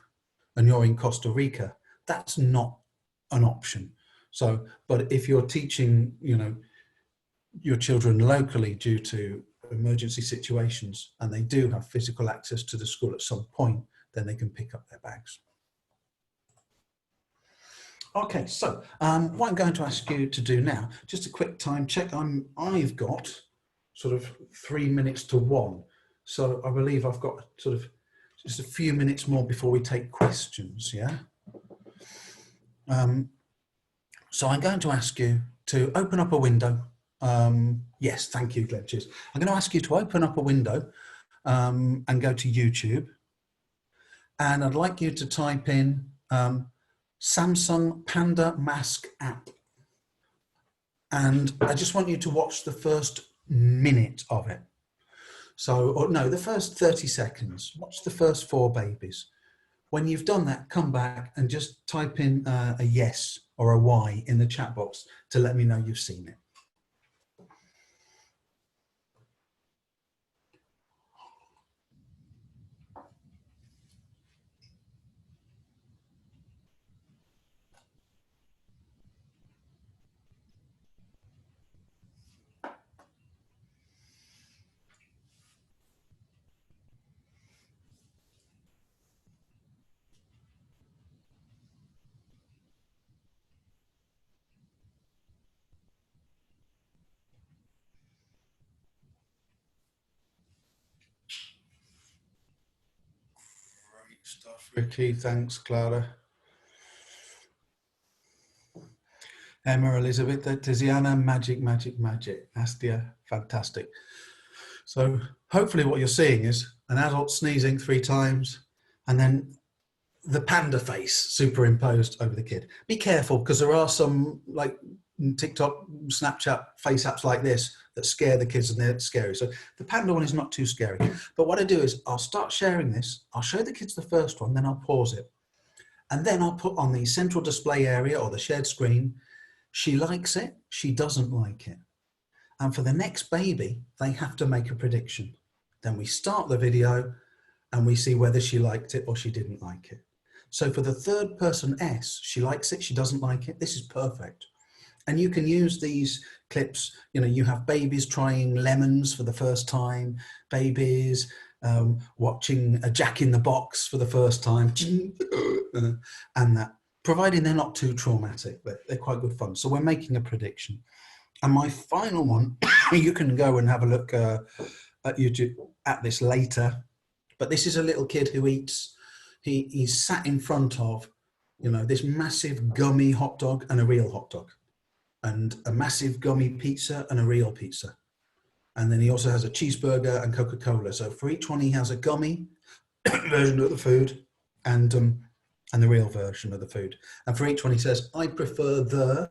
and you're in Costa Rica, that's not an option. So, but if you're teaching, your children locally due to emergency situations and they do have physical access to the school at some point, then they can pick up their bags. Okay, so what I'm going to ask you to do now, just a quick time check. I've got sort of 3 minutes to 1. So I believe I've got sort of just a few minutes more before we take questions, yeah? So I'm going to ask you to open up a window. Yes, thank you, Glenn. Cheers. I'm going to ask you to open up a window and go to YouTube. And I'd like you to type in Samsung Panda Mask app. And I just want you to watch the first minute of it. So, or no, the first 30 seconds. Watch the first 4 babies. When you've done that, come back and just type in a yes or a Y in the chat box to let me know you've seen it. Stuff, Ricky. Thanks, Clara. Emma, Elizabeth, Tiziana, magic. Nastia, fantastic. So hopefully what you're seeing is an adult sneezing 3 times and then the panda face superimposed over the kid. Be careful, because there are some like TikTok, Snapchat face apps like this that scare the kids and they're scary. So the panda one is not too scary. But what I do is I'll start sharing this. I'll show the kids the first one, then I'll pause it. And then I'll put on the central display area or the shared screen, she likes it, she doesn't like it. And for the next baby, they have to make a prediction. Then we start the video and we see whether she liked it or she didn't like it. So for the third person S, she likes it, she doesn't like it. This is perfect. And you can use these clips, you know, you have babies trying lemons for the first time, babies watching a Jack in the Box for the first time, and that, providing they're not too traumatic, but they're quite good fun. So we're making a prediction. And my final one, you can go and have a look at YouTube at this later, but this is a little kid who eats, he's sat in front of, you know, this massive gummy hot dog and a real hot dog, and a massive gummy pizza and a real pizza. And then he also has a cheeseburger and Coca-Cola. So for each one, he has a gummy version of the food and the real version of the food. And for each one, he says, I prefer the,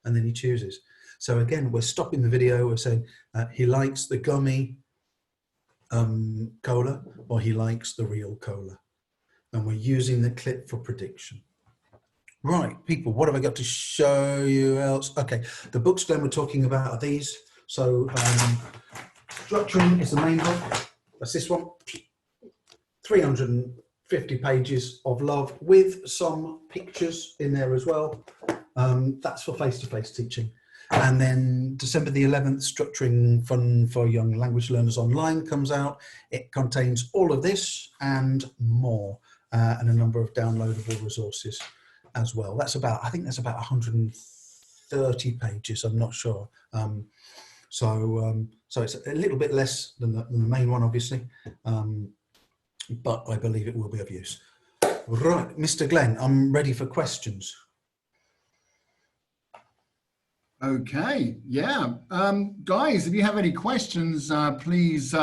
and then he chooses. So again, we're stopping the video. We're saying he likes the gummy cola or he likes the real cola. And we're using the clip for prediction. Right, people, what have I got to show you else? Okay, the books Glenn we're talking about are these. So Structuring is the main book. That's this one. 350 pages of love with some pictures in there as well. That's for face-to-face teaching. And then December the 11th, Structuring Fun for Young Language Learners Online comes out. It contains all of this and more, and a number of downloadable resources as well. That's about, I think that's about 130 pages, I'm not sure. So it's a little bit less than the main one, obviously, but I believe it will be of use. Right, Mr. Glenn, I'm ready for questions. Okay, yeah. Guys, if you have any questions, please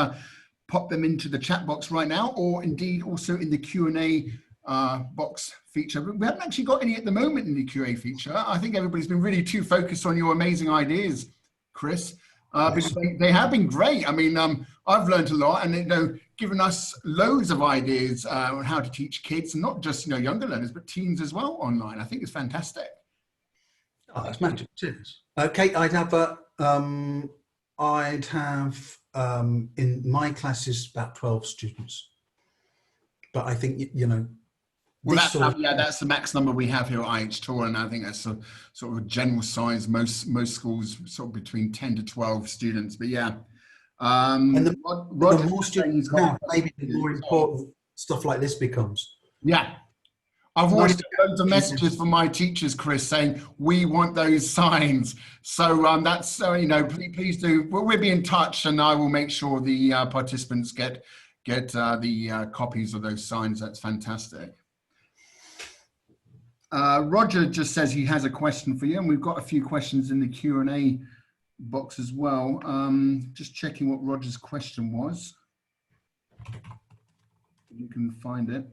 pop them into the chat box right now, or indeed also in the Q&A box feature. We haven't actually got any at the moment in the Q&A feature. I think everybody's been really too focused on your amazing ideas, Chris, because they have been great. I mean, I've learned a lot, and given us loads of ideas on how to teach kids, and not just younger learners, but teens as well online. I think it's fantastic. Oh, that's magic. Cheers. Okay, I'd have in my classes about 12 students, but I think well, that's the max number we have here at ELTon, and I think that's a sort of a general size. Most schools sort of between 10 to 12 students, but yeah. And the more students have, maybe the more important stuff like this becomes. Yeah. I've already got loads of messages from my teachers, Chris, saying we want those signs. So that's please do. We'll be in touch, and I will make sure the participants get the copies of those signs. That's fantastic. Roger just says he has a question for you, and we've got a few questions in the Q&A box as well. Just checking what Roger's question was. You can find it.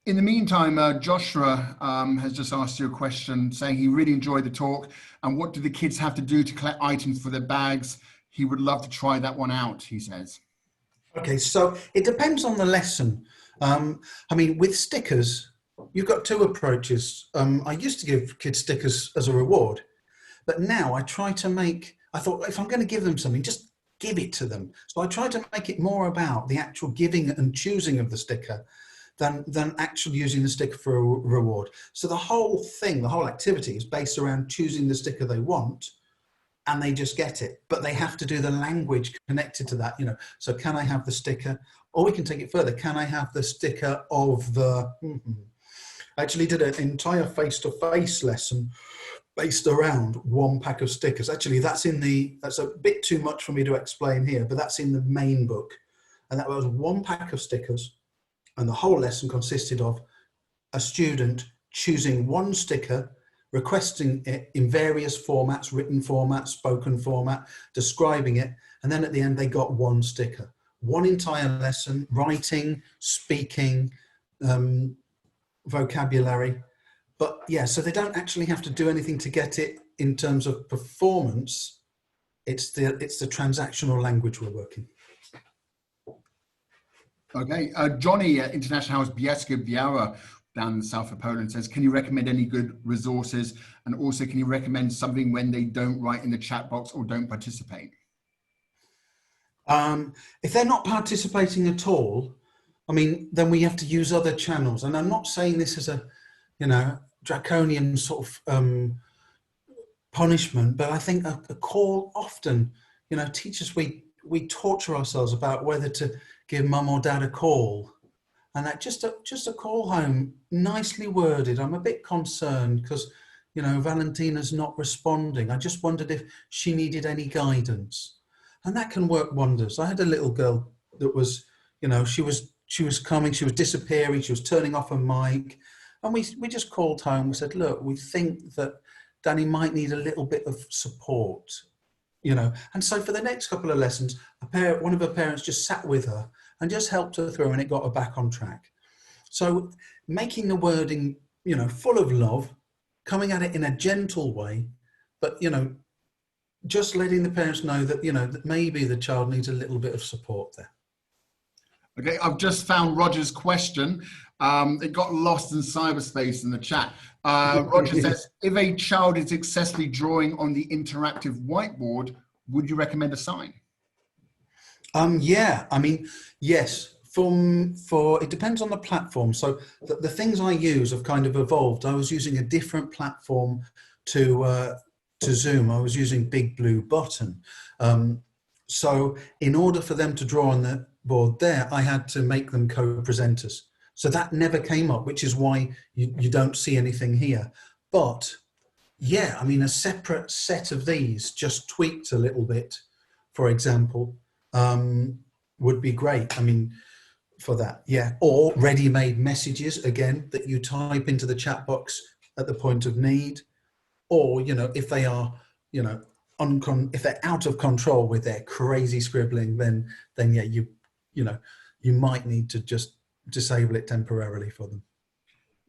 In the meantime, Joshua has just asked you a question, saying he really enjoyed the talk, and what do the kids have to do to collect items for their bags? He would love to try that one out, he says. Okay, so it depends on the lesson. I mean, with stickers, you've got two approaches. I used to give kids stickers as a reward, but now I try to I thought, if I'm going to give them something, just give it to them. So I try to make it more about the actual giving and choosing of the sticker than actually using the sticker for a reward. So the whole thing, the whole activity is based around choosing the sticker they want, and they just get it. But they have to do the language connected to that, So can I have the sticker? Or we can take it further. Can I have the sticker of the... I actually did an entire face-to-face lesson based around one pack of stickers. Actually, that's a bit too much for me to explain here, but that's in the main book. And that was one pack of stickers, and the whole lesson consisted of a student choosing one sticker, requesting it in various formats, written format, spoken format, describing it. And then at the end, they got one sticker, one entire lesson, writing, speaking, vocabulary. But yeah, so they don't actually have to do anything to get it in terms of performance. It's the transactional language we're working. Okay, Johnny at International House Bielsko-Biała down in the south of Poland says, can you recommend any good resources? And also, can you recommend something when they don't write in the chat box or don't participate? If they're not participating at all, I mean, then we have to use other channels. And I'm not saying this as a, draconian sort of punishment, but I think a call often, teachers, we torture ourselves about whether to give mum or dad a call. And that just a call home, nicely worded. I'm a bit concerned because, Valentina's not responding. I just wondered if she needed any guidance. And that can work wonders. I had a little girl that was, she was coming, she was disappearing, she was turning off her mic. And we just called home. We said, look, we think that Danny might need a little bit of support, And so for the next couple of lessons, one of her parents just sat with her and just helped her through, and it got her back on track. So making the wording, full of love, coming at it in a gentle way, but, just letting the parents know that, that maybe the child needs a little bit of support there. Okay, I've just found Roger's question. It got lost in cyberspace in the chat. Roger says, if a child is successfully drawing on the interactive whiteboard, would you recommend a sign? Yeah, I mean, yes, it depends on the platform. So the things I use have kind of evolved. I was using a different platform to Zoom. I was using Big Blue Button. So in order for them to draw on the board there, I had to make them co-presenters. So that never came up, which is why you don't see anything here. But yeah, I mean, a separate set of these just tweaked a little bit, for example, would be great. I mean, for that, yeah. Or ready-made messages, again, that you type into the chat box at the point of need. Or, if they are, if they're out of control with their crazy scribbling, then yeah, you might need to just disable it temporarily for them.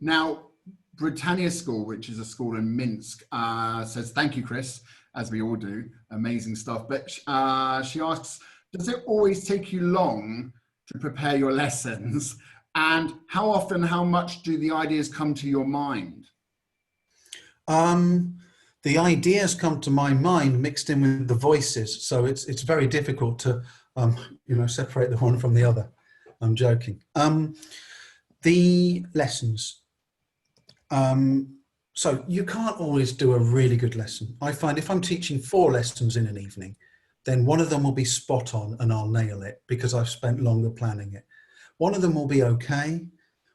Now, Britannia School, which is a school in Minsk, says, thank you, Chris, as we all do, amazing stuff. But she asks, does it always take you long to prepare your lessons? And how often, how much do the ideas come to your mind? The ideas come to my mind mixed in with the voices. So it's very difficult to, separate the one from the other. I'm joking. The lessons. So you can't always do a really good lesson. I find if I'm teaching 4 lessons in an evening, then one of them will be spot on and I'll nail it because I've spent longer planning it. One of them will be okay.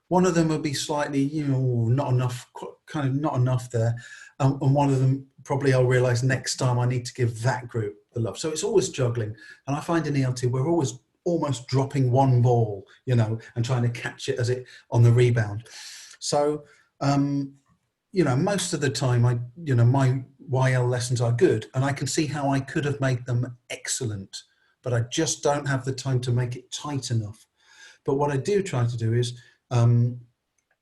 One of them will be slightly, not enough, kind of not enough there. And one of them probably I'll realize next time I need to give that group the love. So it's always juggling. And I find in ELT, we're always almost dropping one ball, and trying to catch it on the rebound. So, most of the time my YL lessons are good and I can see how I could have made them excellent, but I just don't have the time to make it tight enough. But what I do try to do is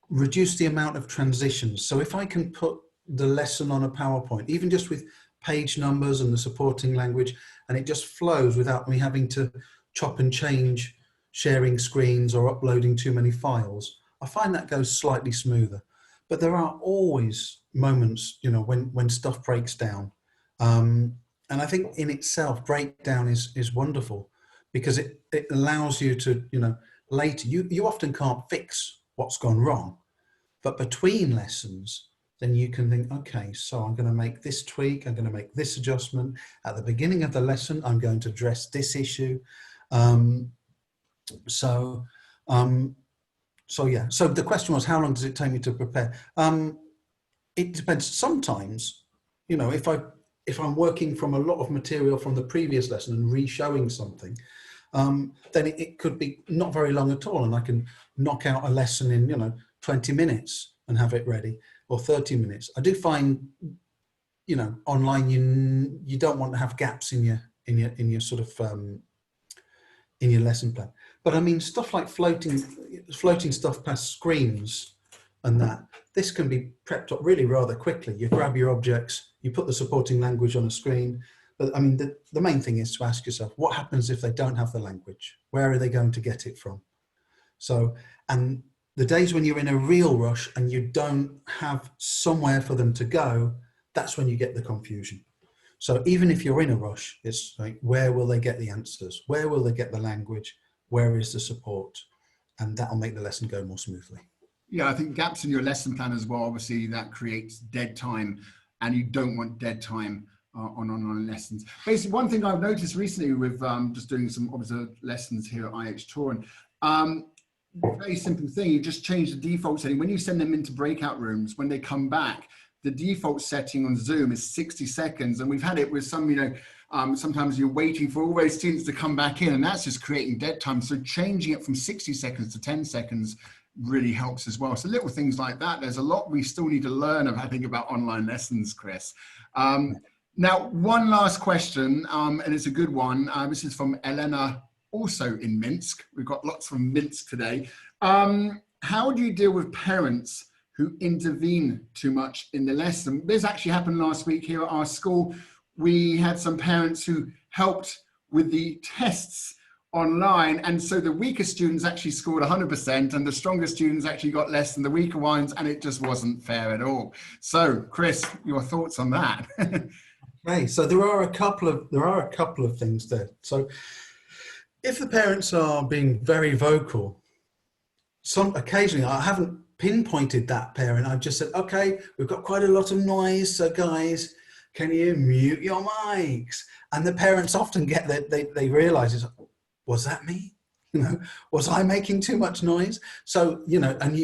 reduce the amount of transitions. So if I can put the lesson on a PowerPoint, even just with page numbers and the supporting language, and it just flows without me having to chop and change, sharing screens or uploading too many files, I find that goes slightly smoother. But there are always moments, when stuff breaks down. And I think in itself, breakdown is wonderful because it allows you to, later, you often can't fix what's gone wrong, but between lessons, then you can think, okay, so I'm going to make this tweak, I'm going to make this adjustment. At the beginning of the lesson, I'm going to address this issue. So yeah, so the question was, how long does it take me to prepare? It depends. Sometimes, if I'm working from a lot of material from the previous lesson and re-showing something, then it could be not very long at all, and I can knock out a lesson in 20 minutes. and have it ready, or 30 minutes. I do find, you know, online you don't want to have gaps in your sort of in your lesson plan. But I mean, stuff like floating stuff past screens and that, this can be prepped up really rather quickly. You grab your objects, you put the supporting language on a screen. But I mean, the main thing is to ask yourself, what happens if they don't have the language? Where are they going to get it from? So, and the days when you're in a real rush and you don't have somewhere for them to go, that's when you get the confusion. So even if you're in a rush, it's like, where will they get the answers? Where will they get the language? Where is the support? And that'll make the lesson go more smoothly. Yeah, I think gaps in your lesson plan as well, obviously that creates dead time, and you don't want dead time on online lessons. Basically, one thing I've noticed recently with just doing some observed lessons here at IH Toruń, very simple thing, you just change the default setting. When you send them into breakout rooms, when they come back, the default setting on Zoom is 60 seconds. And we've had it with some, you know, sometimes you're waiting for all those students to come back in, and that's just creating dead time. So changing it from 60 seconds to 10 seconds really helps as well. So little things like that. There's a lot we still need to learn, I think, about online lessons, Chris. Now, one last question, and it's a good one. This is from Elena, also in Minsk. We've got lots from Minsk today. How do you deal with parents who intervene too much in the lesson? This actually happened last week here at our school. We had some parents who helped with the tests online, and so the weaker students actually scored 100% and the stronger students actually got less than the weaker ones, and it just wasn't fair at all. So Chris, your thoughts on that? Okay, so there are a couple of things there. So if the parents are being very vocal, occasionally I haven't pinpointed that parent. I've just said, okay, we've got quite a lot of noise, so guys, can you mute your mics? And the parents often get that they realize, was that me? You know, was I making too much noise? So, you know, and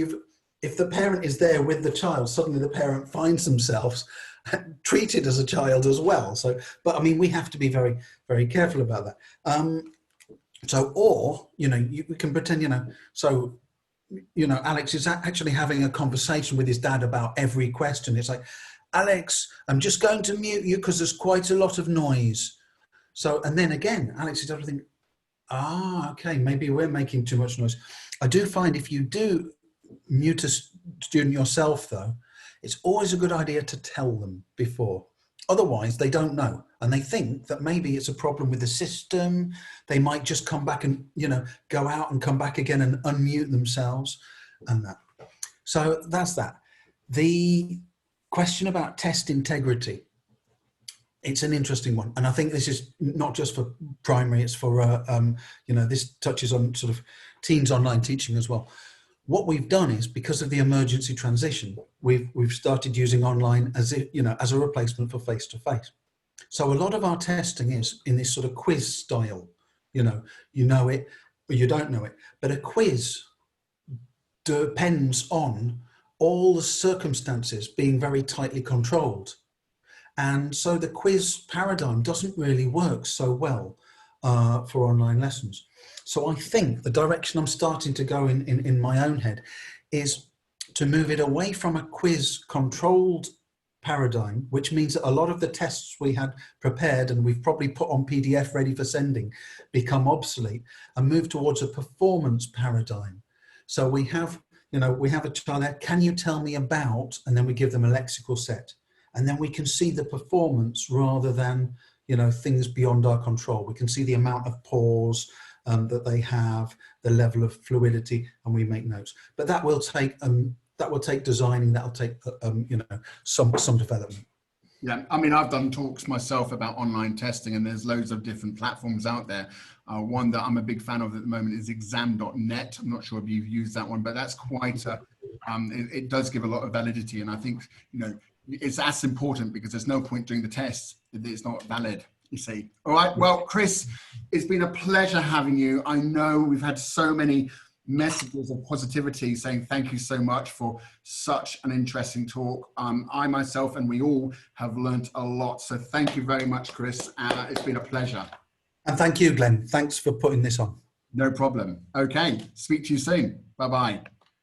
if the parent is there with the child, suddenly the parent finds themselves treated as a child as well. So, but I mean, we have to be very, very careful about that. So, or, you know, we can pretend, you know, so, you know, Alex is actually having a conversation with his dad about every question. It's like, Alex, I'm just going to mute you because there's quite a lot of noise. So, and then again, Alex is everything, okay, maybe we're making too much noise. I do find if you do mute a student yourself, though, it's always a good idea to tell them before. Otherwise, they don't know, and they think that maybe it's a problem with the system. They might just come back and, you know, go out and come back again and unmute themselves and that. So that's that. The question about test integrity, it's an interesting one. And I think this is not just for primary, it's for, you know, this touches on sort of teens online teaching as well. What we've done is, because of the emergency transition, we've started using online as a replacement for face-to-face. So a lot of our testing is in this sort of quiz style. You know it or you don't know it. But a quiz depends on all the circumstances being very tightly controlled. And so the quiz paradigm doesn't really work so well for online lessons. So I think the direction I'm starting to go in my own head is to move it away from a quiz controlled paradigm, which means that a lot of the tests we had prepared and we've probably put on PDF ready for sending become obsolete, and move towards a performance paradigm. So we have a child there, can you tell me about, and then we give them a lexical set, and then we can see the performance rather than, you know, things beyond our control. We can see the amount of pause that they have, the level of fluidity, and we make notes. But that will take designing. That'll take you know, some development. Yeah, I mean, I've done talks myself about online testing, and there's loads of different platforms out there. One that I'm a big fan of at the moment is exam.net. I'm not sure if you've used that one, but that's quite a, it does give a lot of validity. And I think, you know, it's as important, because there's no point doing the test if it's not valid, you see. All right, well, Chris, it's been a pleasure having you. I know we've had so many messages of positivity saying thank you so much for such an interesting talk. I myself and we all have learnt a lot. So thank you very much, Chris. It's been a pleasure. And thank you, Glenn. Thanks for putting this on. No problem. Okay, speak to you soon. Bye-bye.